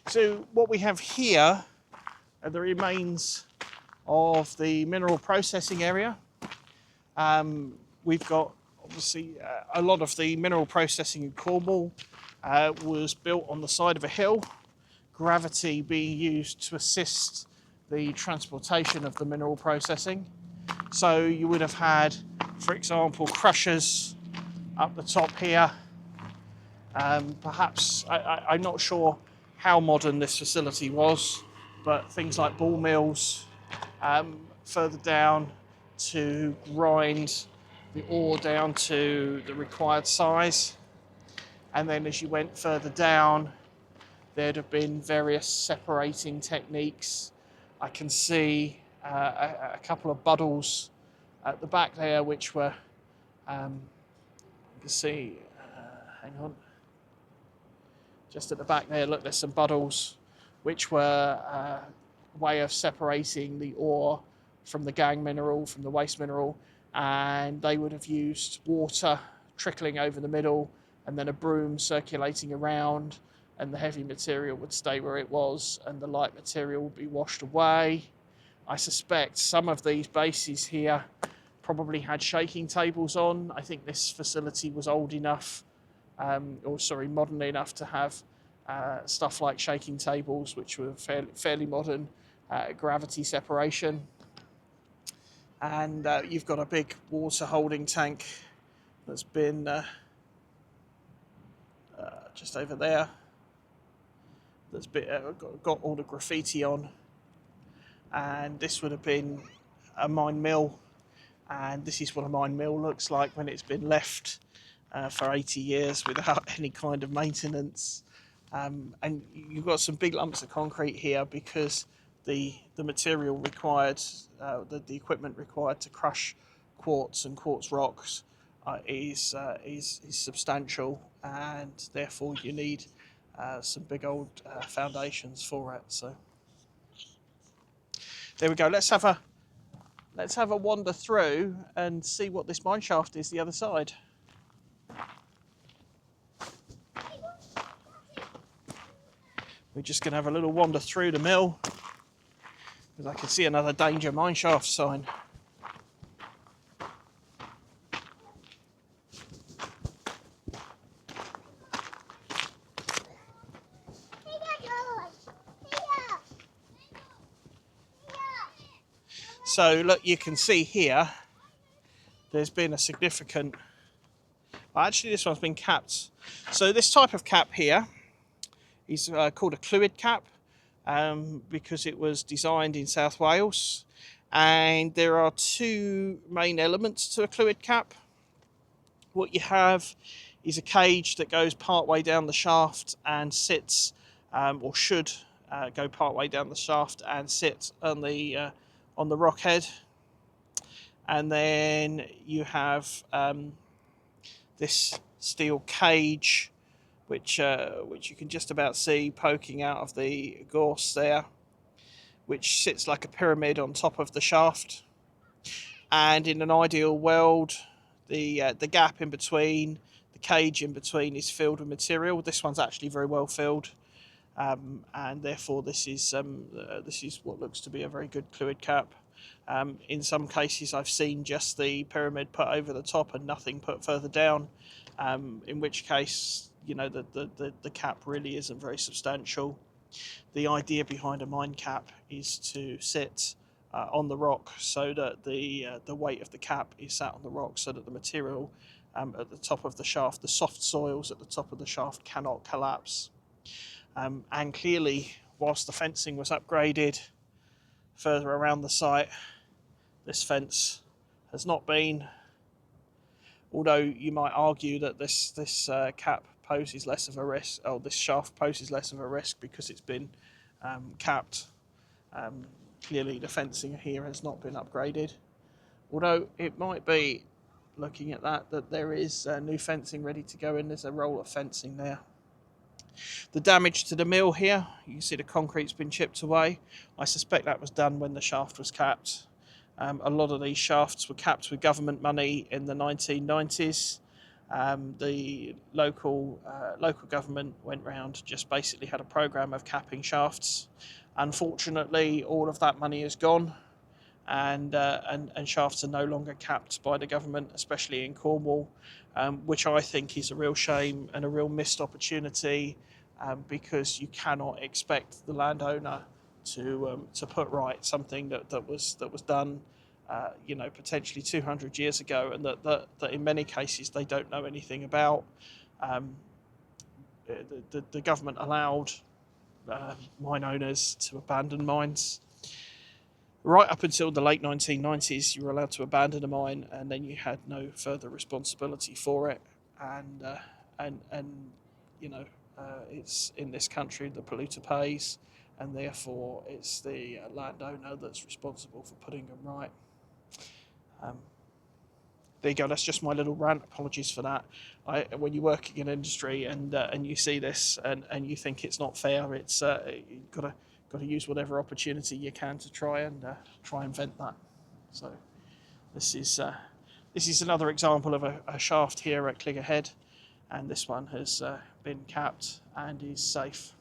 So what we have here are the remains of the mineral processing area. We've got obviously a lot of the mineral processing in Cornwall was built on the side of a hill, gravity being used to assist the transportation of the mineral processing. So you would have had, for example, crushers up the top here. Perhaps, I'm not sure how modern this facility was, but things like ball mills further down to grind the ore down to the required size. And then as you went further down, there'd have been various separating techniques. I can see a couple of buddles at the back there, which were, you can see, hang on, just at the back there, look, there's some buddles, which were a way of separating the ore from the gangue mineral, from the waste mineral, and they would have used water trickling over the middle and then a broom circulating around, and the heavy material would stay where it was and the light material would be washed away. I suspect some of these bases here probably had shaking tables on. I think this facility was old enough, modern enough to have stuff like shaking tables, which were fairly modern, gravity separation. And you've got a big water holding tank that's been just over there, that's got all the graffiti on. And this would have been a mine mill, and this is what a mine mill looks like when it's been left for 80 years without any kind of maintenance. And you've got some big lumps of concrete here because the material required, the equipment required to crush quartz and quartz rocks is substantial, and therefore you need some big old foundations for it. So there we go. Let's have a wander through and see what this mine shaft is the other side. We're just going to have a little wander through the mill because I can see another danger mine shaft sign. So look, you can see here there's been a significant, actually this one's been capped. So this type of cap here is called a Cligga cap because it was designed in South Wales, and there are two main elements to a Cligga cap. What you have is a cage that goes part way down the shaft and sits, or should go part way down the shaft and sit on the rock head, and then you have this steel cage which you can just about see poking out of the gorse there, which sits like a pyramid on top of the shaft. And in an ideal world, the gap in between, the cage in between, is filled with material. This one's actually very well filled, and therefore this is what looks to be a very good Cligga cap. In some cases I've seen just the pyramid put over the top and nothing put further down, in which case, you know, the cap really isn't very substantial. The idea behind a mine cap is to sit on the rock so that the weight of the cap is sat on the rock, so that the material at the top of the shaft, the soft soils at the top of the shaft, cannot collapse. And clearly, whilst the fencing was upgraded further around the site, this fence has not been. Although you might argue that this cap poses less of a risk, or this shaft poses less of a risk because it's been capped. Clearly the fencing here has not been upgraded. Although it might be, looking at that there is new fencing ready to go in. There's a roll of fencing there. The damage to the mill here, you can see the concrete's been chipped away. I suspect that was done when the shaft was capped. A lot of these shafts were capped with government money in the 1990s. The local government went round, just basically had a program of capping shafts. Unfortunately, all of that money is gone, and shafts are no longer capped by the government, especially in Cornwall, which I think is a real shame and a real missed opportunity, because you cannot expect the landowner to put right something that was done, potentially 200 years ago, and that in many cases they don't know anything about. Um, the government allowed mine owners to abandon mines. Right up until the late 1990s, you were allowed to abandon a mine, and then you had no further responsibility for it. And you know, it's in this country the polluter pays, and therefore it's the landowner that's responsible for putting them right. Um, there you go. That's just my little rant. Apologies for that. When you're working in industry and you see this and you think it's not fair, it's you've got to use whatever opportunity you can to try and vent that. So this is another example of a shaft here at Cligga Head, and this one has been capped and is safe.